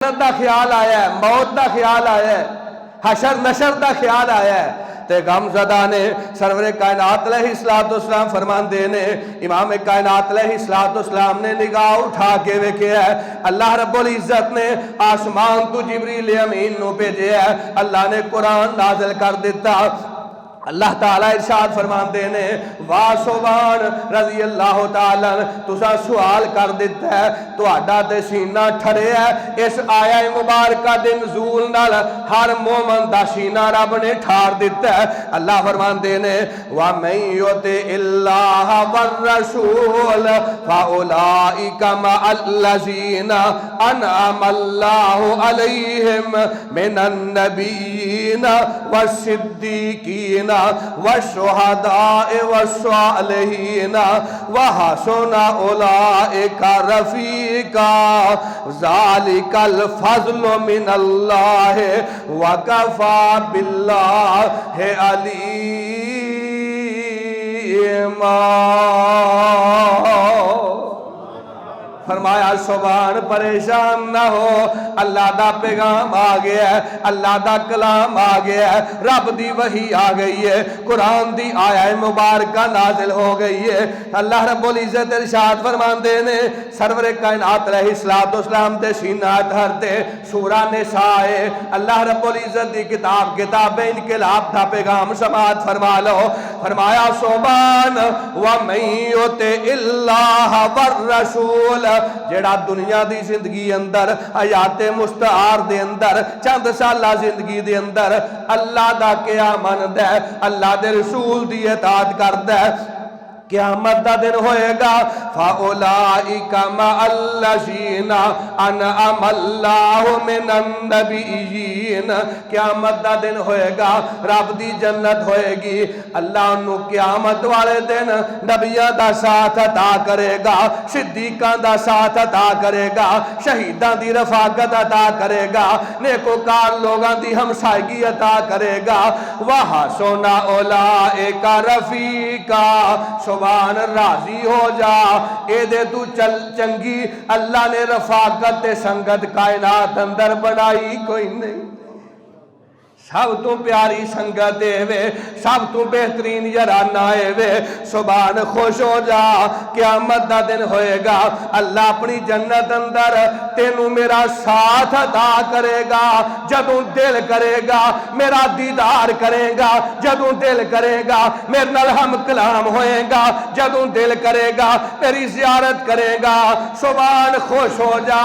آخرت دا خیال آیا ہے، موت دا خیال آیا ہے، حشر نشر دا خیال آیا ہے تے غم زدہ نے سرور کائنات علیہ السلام فرماندے نے امام کائنات علیہ السلام نے نگاہ اٹھا کے ویکھے ہے اللہ رب العزت نے آسمان تو جبریل امین نو بھیجے ہے، اللہ نے قرآن نازل کر دیتا۔ اللہ تعالیٰ ارشاد فرماندے نے واسوبان رضی اللہ تعالیٰ تسا سوال کر دیتا ہے تو آڈا دے سینہ ٹھڑے ہے اس آیہ مبارکہ دے نزول نال ہر مومن دا سینہ رب نے ٹھار دیتا ہے۔ اللہ فرماندے نے وَمَن يُطِعِ اللَّهَ وَالرَّسُولَ فَأُولَئِكَ مَعَ الَّذِينَ أَنْعَمَ اللَّهُ عَلَيْهِمْ مِنَ النَّبِيِّينَ وَالصِّدِّيقِينَ والشهداء والصالحين وحسن أولئك رفيقا ذلك الفضل من الله وكفى بالله عليما۔ فرمایا سبحان پریشان نہ ہو، اللہ دا پیغام آ گیا ہے، اللہ دا کلام آ گیا ہے، رب دی وحی آ گئی ہے، قرآن دی آیہ مبارکہ نازل ہو گئی ہے۔ اللہ رب العزت ارشاد فرماندے نے سرور کائنات علیہ السلام دے سینہ دھر دے سورہ نساء اللہ رب العزت دی کتاب انقلاب دا پیغام سماعت فرما لو۔ فرمایا سبحان وَمَن يُطِعِ اللَّهَ وَالرَّسُولَ جیڑا دنیا دی زندگی اندر حیات مستعار دے اندر چند سالہ زندگی دے اندر اللہ دا کیا مند ہے، اللہ دے رسول دی اطاعت کرد ہے، قیامت دا دن ہوئے گا فَأُولَئِكَ مَعَ الَّذِينَ أَنْعَمَ اللَّهُ مِنَ النَّبِيِّينَ قیامت دا دن ہوئے گا، رب دی جنت ہوئے گی، اللہ انہوں قیامت والے دن نبیان دا ساتھ عطا کرے گا، صدیقان دا ساتھ عطا کرے گا، شہیدان دی رفاقت عطا کرے گا، نیکوکار لوگاں دی ہمسائیگی عطا کرے گا، وَحَسُنَ أُولَئِكَ رَفِيقًا سبحان راضی ہو جا اے دے تو چنگی اللہ نے رفاقت تے سنگت کائنات اندر بنائی کوئی نہیں، سب تو پیاری سنگت وے، سب تو بہترین یارانہ وے، سبحان خوش ہو جا قیامت دا دن ہوئے گا، اللہ اپنی جنت اندر تینوں میرا ساتھ عطا کرے گا، جدوں دل کرے گا میرا دیدار کرے گا، جدوں دل کرے گا میرے نال ہم کلام ہوئے گا، جدوں دل کرے گا میری زیارت کرے گا، سبحان خوش ہو جا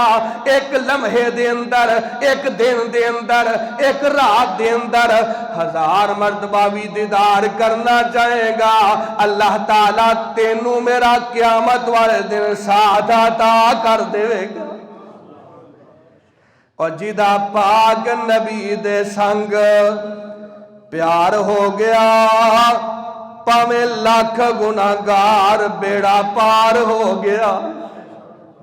ایک لمحے دے اندر، ایک دن دے اندر، ایک رات دے اندر ہزار مرتبہ بھی دیدار کرنا چاہے گا، اللہ تعالیٰ تینوں میرا قیامت والے دن ساتھ عطا کر دے گا۔ اور جدا پاک نبی دے سنگ پیار ہو گیا پاویں لاکھ گناہگار بیڑا پار ہو گیا۔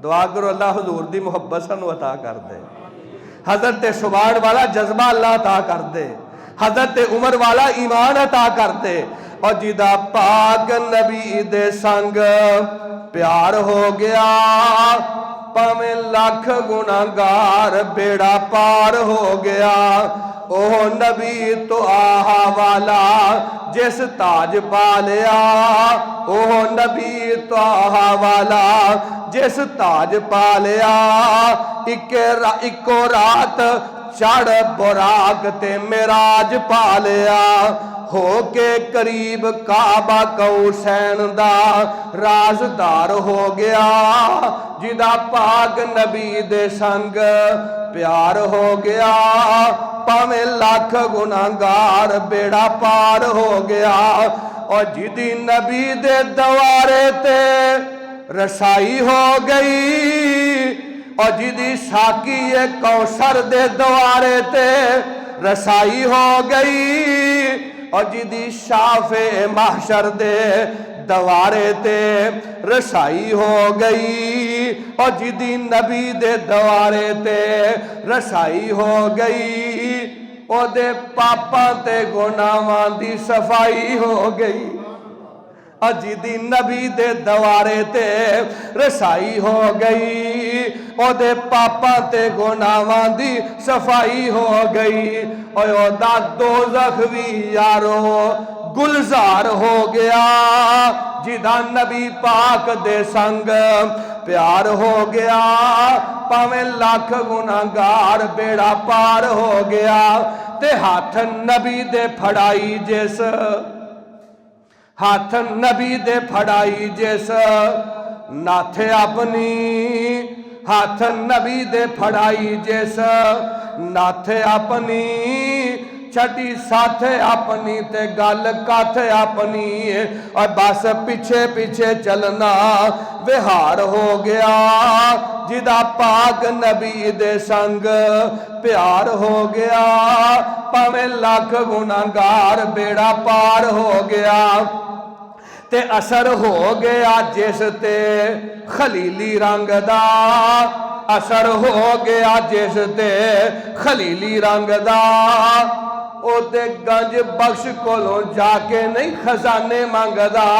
دعا کرو اللہ حضور دی محبت سنو عطا کر دے، حضرت سبحان والا جذبہ اللہ عطا کر دے، حضرت عمر والا ایمان عطا کر دے، اور جدا پاک نبی دے سنگ پیار ہو گیا پاویں لاکھ گناہگار بیڑا پار ہو گیا۔ اوہ نبی تو آہا والا جس تاج پا لیا، اوہ نبی تو آہا والا جس تاج پا لیا، اکو رات چڑھ براق تے معراج پا لیا، ہو کے قریب کعبہ قوسین دا رازدار ہو گیا، جدا پاک نبی دے سنگ پیار ہو گیا پاویں لاکھ گناہگار بیڑا پار ہو گیا، اور جدی نبی دے دوارے تے رسائی ہو گئی، اور جدی ساکی کوثر دے دوارے تے رسائی ہو گئی، اور جدی شافع محشر دے دوارے تے رسائی ہو گئی، اور جدی نبی دے دوارے تے رسائی ہو گئی، او دے پاپاں تے گناہاں دی صفائی ہو گئی، اور جدی نبی دے دوارے تے رسائی ہو گئی، او دے پاپاں تے گناہاں دی صفائی ہو گئی او دا دوزخ وی یارو گلزار ہو گیا جدا نبی پاک دے سنگ پیار ہو گیا پاویں لاکھ گناہگار بیڑا پار ہو گیا تے ہاتھ نبی دے پھڑائی جس ہاتھ نبی دے پھڑائی جس ناتھے اپنی ہاتھ نبی دے پھڑائی جس ناتھے اپنی چھٹی ساتھ اپنی تے گل کاتھ اپنی اور بس پیچھے پیچھے چلنا وہار ہو گیا جدا پاک نبی دے سنگ پیار ہو گیا پاویں لاکھ گناہگار بیڑا پار ہو گیا تے اثر ہو گیا جس تے خلیلی رنگ دا اثر ہو گیا جس تے خلیلی رنگ دا او دے گنج بخش کولوں جا کے نہیں خزانے مانگدا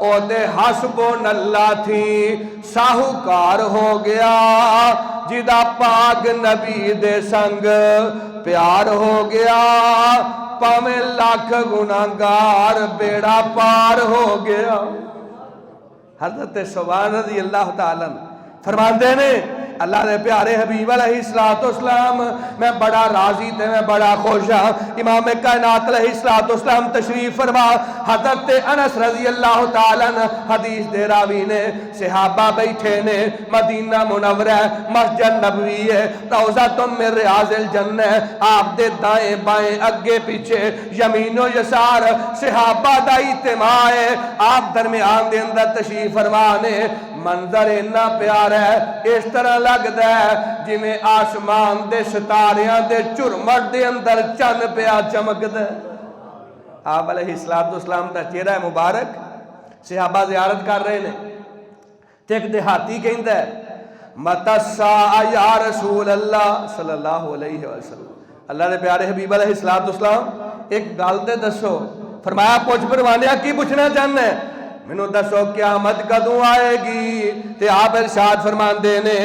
او دے حسبن اللہ تھی ساہوکار ہو گیا جدا پاک نبی دے سنگ پیار ہو گیا پاویں لاکھ گناہگار بیڑا پار ہو گیا حضرت سبحان رضی اللہ تعالیٰ فرماندے نے اللہ دے پیارے حبیب علیہ السلام میں بڑا راضی تے میں بڑا خوش ہاں امام کائنات علیہ السلام تشریف فرما حضرت انس رضی اللہ تعالیٰ حدیث دے راوی نے صحابہ بیٹھے نے مدینہ منورہ مسجد نبوی ہے روضۃ من ریاض الجنہ آپ دے دائیں بائیں اگے پیچھے یمین و یسار صحابہ دا اجتماع ہے آپ درمیان دے اندر تشریف فرمانے منظر اتنا پیارا ہے اس طرح لگتا ہے جی میں آسمان دے ستاریاں دے چرمٹ دے اندر چند پیا چمکتا ہے آپ علیہ السلام دا چہرہ مبارک صحابہ زیارت کر رہے ہیں تے ایک دیہاتی کہندا ہے متی الساعہ یا رسول اللہ صلی اللہ علیہ وسلم اللہ دے پیارے حبیب علیہ السلام ایک گل تے دسو فرمایا پوچھ پروانیا کی پوچھنا چاہنا ہے منو دسو قیامت کدوں آئے گی تے آپ ارشاد فرماندے نے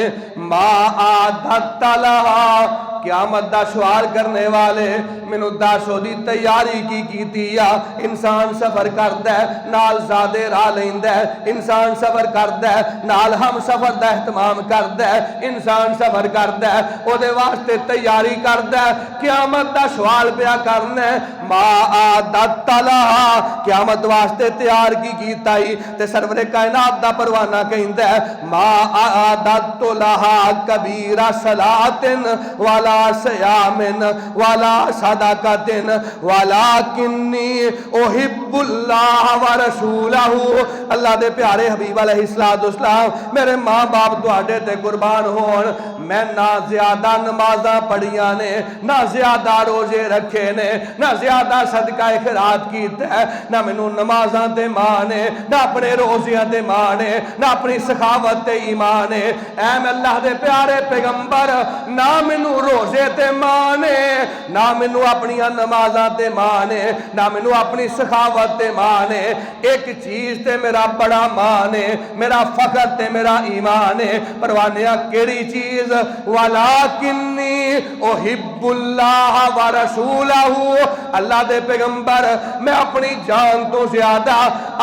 ما عادت لہا قیامت دا سوال کرنے والے منو دسو دی تیاری کی کیتی یا انسان سفر کردا ہے نال زادے راہ لیندا ہے انسان سفر کردا ہے نال ہم سفر دا اہتمام کردا ہے انسان سفر کردا ہے او دے واسطے تیاری کردا ہے قیامت دا سوال پیا کرنا ہے ما عادت لہا قیامت واسطے تیار کی کیتا تے سرور کائنات دا پروانہ کہندا ہے ما عادت لہا کبیرہ صلاۃ والا صیام والا صدقۃ ولکنی احب اللہ ورسولہ اللہ دے پیارے حبیب علیہ السلام میرے ماں باپ تواڈے تے قربان ہون میں نہ زیادہ نمازاں پڑھیاں نے نہ زیادہ روزے رکھے نے نہ زیادہ صدقہ خیرات کیتا ہے نہ مینوں نمازاں تے ماں نے نہ اپنے روزیاں تے ماں نے نہ اپنی سخاوت تے ایمان نے اے میں اللہ دے پیارے پیغمبر نہ مینوں روزے تے ماں نے نہ مینوں اپنی نمازاں تے ماں نے نہ مینوں اپنی سخاوت تے ماں نے ایک چیز تے میرا بڑا ماں نے میرا فخر تے میرا ایمان ہے پروانیا کیڑی چیز ولکنی احب اللہ ورسولہ اللہ دے پیغمبر میں اپنی جان تو زیادہ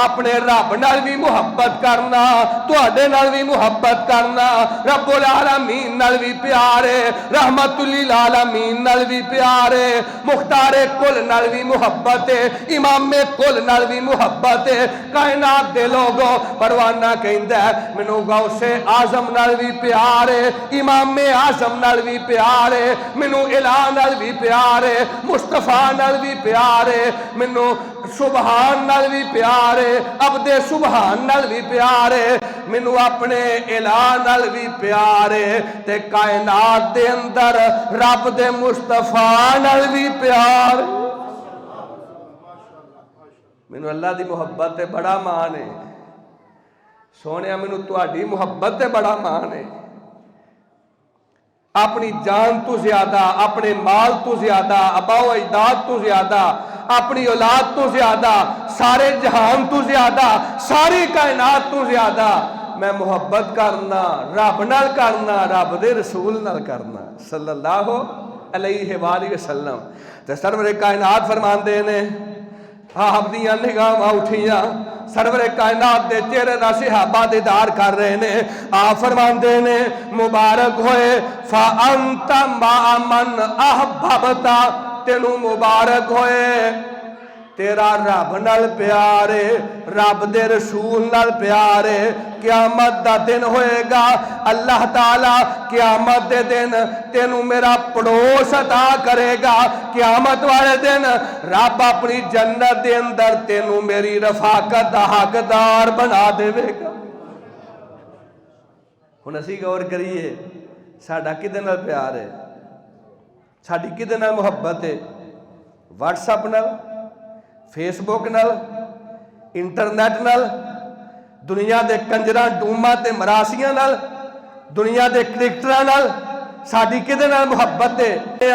اپنے رب نال بھی محبت کرنا تواڈے نال بھی محبت کرنا رب العالمین نال بھی پیارے رحمت للعالمین نال بھی پیارے مختار کل نال بھی محبت ہے امام کل نال بھی محبت ہے کائنات دے لوگوں پروانہ کہندا ہے مینوں غوث اعظم نال بھی پیارے امام اعظم نال بھی پیارے مینوں الہ نال بھی پیارے مصطفیٰ نال بھی پیارے مینوں سبحان نال بھی پیارے عبد سبحان نال بھی پیارے مینوں اپنے الہ نال بھی پیارے تے کائنات دے اندر رب دے مصطفیٰ نال بھی پیارے مینوں اللہ دی محبت تے بڑا مان ہے سونیا مینوں تہاڈی محبت تے بڑا مان ہے اپنی جان تو زیادہ اپنے مال تو زیادہ آبا و اجداد تو زیادہ اپنی اولاد تو زیادہ سارے جہان تو زیادہ ساری کائنات تو زیادہ میں محبت کرنا رب نال کرنا رب دے رسول نال کرنا صلی اللہ علیہ وآلہ وسلم تے سرور کائنات فرماندے نے آپ دیاں نگاہاں اٹھیاں سرور کائنات دے چہرے دا صحابہ دیدار کر رہے نے آپ فرماندے نے مبارک ہوئے فَأَنْتَ مَعَ مَنْ أَحْبَبْتَ تینوں مبارک ہوئے تیرا رب نال پیارے رب دے رسول نال پیارے قیامت دا دن ہوئے گا اللہ تعالیٰ قیامت دے دن تینوں میرا پڑوس عطا کرے گا قیامت والے دن رب اپنی جنت دے اندر تینوں میری رفاقت دا حقدار بنا دے گا ہن اسی غور کریے ساڈا کدے نال پیار ہے ساڈی کدے نال محبت ہے واٹس ایپ نال فیس بک نال انٹرنیٹ نال دنیا دے کنجراں ڈوماں تے مراسیاں نال دنیا دے کرکٹراں نال ساڈی کدے نال محبت ہے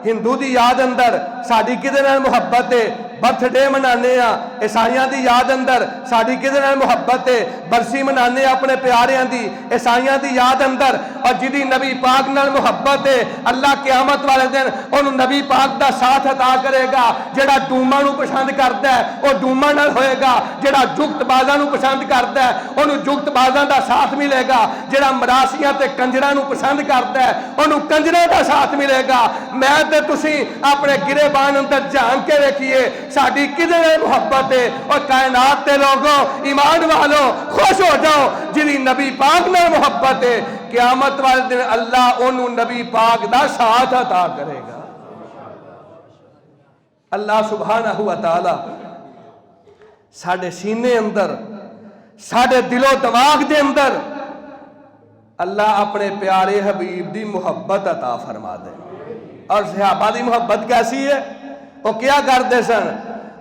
ہندو دی یاد اندر ساڈی کدے نال محبت ہے برتھ ڈے منانے عیسائیاں دی یاد اندر ساڈی کدے نال محبت ہے برسی منانے اپنے پیاریاں دی عیسائیاں دی یاد اندر اور جدی نبی پاک نال محبت ہے اللہ قیامت والے دن انہوں نبی پاک دا ساتھ عطا کرے گا جڑا ڈوما نو پسند کرتا ہے وہ ڈوما نال ہوئے گا جڑا جگت بازاں نو پسند کرتا ہے انہوں جگت بازاں دا ساتھ ملے گا جڑا مراسیاں تے کنجراں نو پسند کرتا ہے انہوں کنجراں دا ساتھ ملے گا میں تے تسی اپنے گریبان اندر جان کے رکھیے ساڈی کدے محبت ہے اور کائنات تے لوگوں ایمان والوں خوش ہو جاؤ جنہی نبی پاک میں محبت ہے قیامت والے دن اللہ انہوں نبی پاک دا ساتھ عطا کرے گا اللہ سبحانہ و تعالی ساڈے سینے اندر ساڈے دل و دماغ دے اندر اللہ اپنے پیارے حبیب دی محبت عطا فرما دے اور صحابہ دی محبت کیسی ہے وہ کیا کرتے سن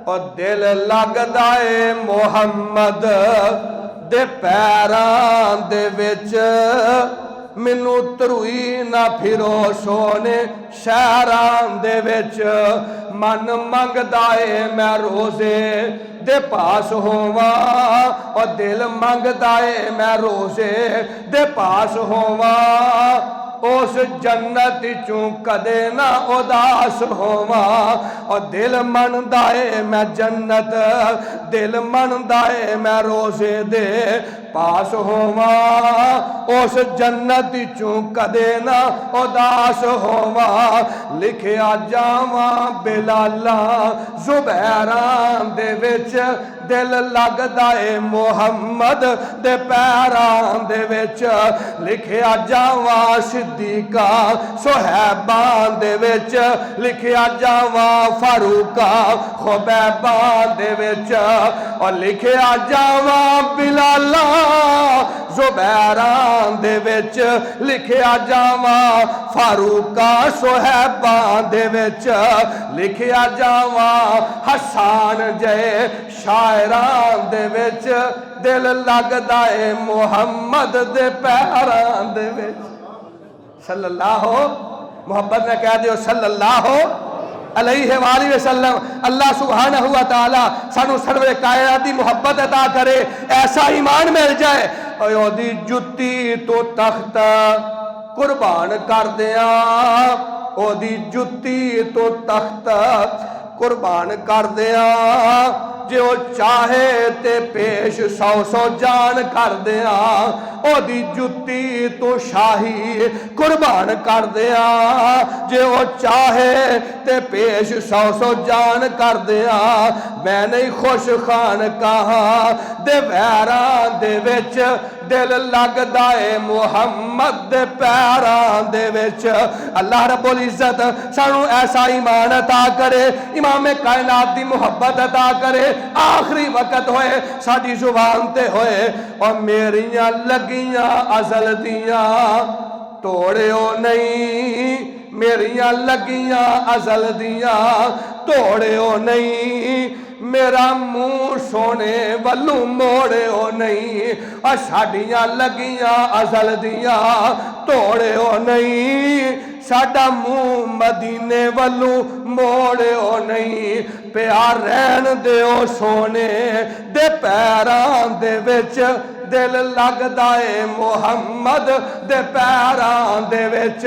اور دل لگدا اے محمد دے پیران دے وچ مینوں تروئی نہ پھرو سونے شہران دے وچ من منگدا اے میں روزے دے پاس ہوواں اور دل منگدا اے میں روزے دے پاس ہوواں اس جنت چوں کدے نہ اداس ہوواں اور دل مندا اے میں جنت دل مندا اے میں روزے دے پاس ہوواں اس جنت چوں کدے نہ اداس ہوواں لکھیا جاواں بلالاں زبیراں دے وچ دل لگدا اے محمد دے پیران دے وچ لکھیا جاواں صدیقاں صہیباں دے وچ لکھیا جاواں فاروقاں خبیباں دے وچ اور لکھیا جاواں بلالاں زبیراں دے وچ لکھیا جاواں فاروقاں صہیباں دے وچ لکھیا جاواں حسان جے شاعران دے وچ دل لگدا اے محمد دے پیران دے وچ صلی اللہ محبت میں کہہ دیو صلی اللہ علیہ وآلہ وسلم اللہ سبحانہ و تعالی سانو سرور کائنات دی محبت عطا کرے ایسا ایمان مل جائے او دی جتی تو تخت قربان کر دیاں او دی جتی تو تخت قربان کر دیاں جو چاہے تے پیش سو سو جان کر دیاں او دی جتی تو شاہی قربان کر دیاں جو چاہے تے پیش سو سو جان کر دیاں میں نہیں خوش خان کہاں دے ویران دے وچ دل لگدا اے محمد دے پیران دے وچ اللہ رب العزت سانو ایسا ایمان عطا کرے امام کائنات دی محبت عطا کرے آخری وقت ہوئے ساڈی زبان تے ہوئے اور میریاں لگیاں ازل دیاں توڑیو نہیں میریاں لگیاں ازل دیاں توڑیو نہیں میرا منہ سونے والو موڑے ہو نہیں اور ساڑیاں لگیاں ازل دیاں توڑے ہو نہیں ساڑا منہ مدینے والو موڑے ہو نہیں پیار رہن دے او سونے دے پیران دے وچ دل لگدا اے محمد دے پیراں دے وچ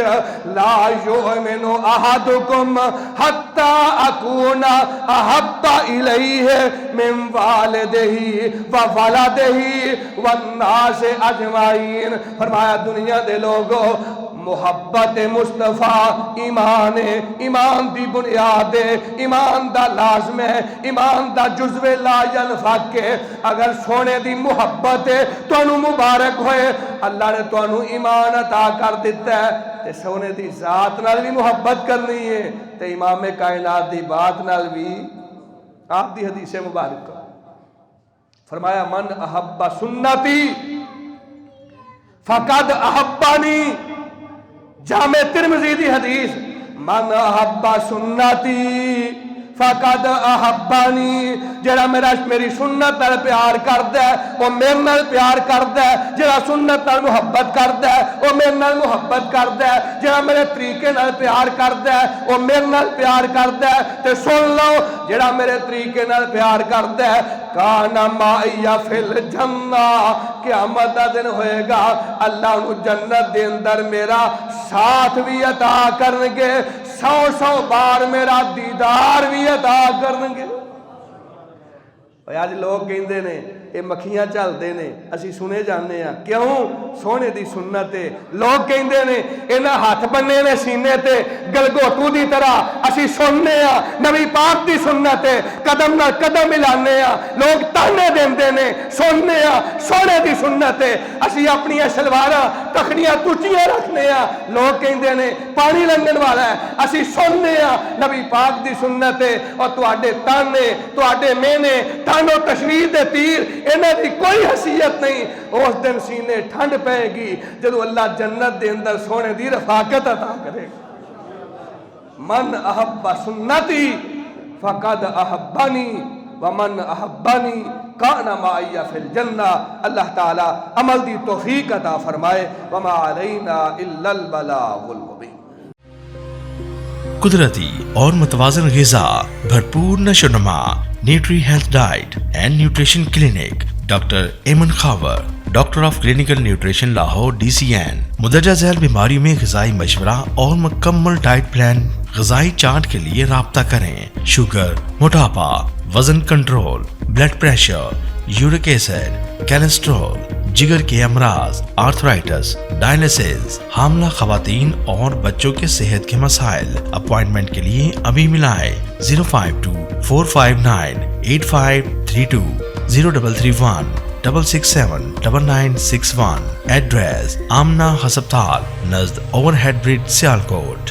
لا یؤمن احدکم حتی اکون احب الیہ من والدہ و ولدہ والناس اجمعین. فرمایا دنیا دے لوگوں محبت مصطفیٰ ایمان ہے، ایمان دی بنیاد ہے، ایمان دا لازم ہے، ایمان دا جزو لا ینفک ہے. اگر سونے دی محبت ہے تو انہوں مبارک ہوئے، اللہ نے تو انہوں ایمان عطا کر دیتا ہے. تے سونے دی ذات نال بھی محبت کرنی ہے تے امام کائنات دی بات نال بھی. آپ دی حدیث مبارک فرمایا من احب سنتی فقد احبانی. جامع ترمذی دی حدیث من احب سنتی فقد احبانی. جڑا میری سنت نال پیار کردا ہے وہ میرے نال پیار کردا ہے. جڑا سنت نال محبت کردا ہے وہ میرے نال محبت کردا ہے. جڑا میرے طریقے نال پیار کردا ہے وہ میرے نال پیار کردا ہے. تے سن لو جڑا میرے طریقے نال پیار کردا ہے کان معی فی الجنہ. قیامت دا دن ہوئے گا اللہ انہوں جنت دے اندر میرا ساتھ بھی عطا کرنگے، 100 بار میرا دیدار بھی عطا کرنگے. آج لوگ کہندے نے یہ مکھیاں چلدے نے اسی سنے جانے ہیں کیوں سونے دی سنت ہے. لوگ کہندے نے انہاں ہاتھ بننے نے سینے تے گلگوٹو دی طرح اسی سننے ہیں نبی پاک دی سنت ہے قدم نہ قدم ملانے ہیں. لوگ تانے دیندے نے سننے ہیں سونے دی سنت ہے. اسی اپنی شلواراں تخنیاں ٹوٹیاں رکھنے ہیں. لوگ کہندے نے پانی لنگن والا ہے اسی سننے ہیں نبی پاک دی سنت ہے. اور تواڈے تانے تواڈے مینے تانو تشریح دے تیر انہاں دی کوئی حیثیت نہیں. اس دن سینے ٹھنڈ پائے گی جدو اللہ جنت دے اندر سونے دی رفاقت عطا کرے گا. من احب سنتی فقد احبانی ومن احبانی کان معی فی الجنہ. اللہ تعالی عمل دی توفیق عطا فرمائے. وما علینا الا البلاغ المبین. قدرتی اور متوازن غذا، بھرپور نشوونما، nutri health diet and nutrition clinic. Doctor Aiman Khawar, doctor of clinical nutrition Lahore DCN. مندرجہ ذیل بیماریوں میں غذائی مشورہ اور مکمل ڈائٹ پلان. غذائی چارٹ کے لیے رابطہ کریں. شوگر، موٹاپا، وزن control, blood pressure, uric acid, cholesterol, جگر کے امراض، آرتھرائٹس، ڈائلسس، حاملہ خواتین اور بچوں کے صحت کے مسائل. اپوائنٹمنٹ کے لیے ابھی ملائے 052-459-8532 0331 667 9961. ایڈریس آمنہ ہسپتال نزد اوور ہیڈ برج سیالکوٹ.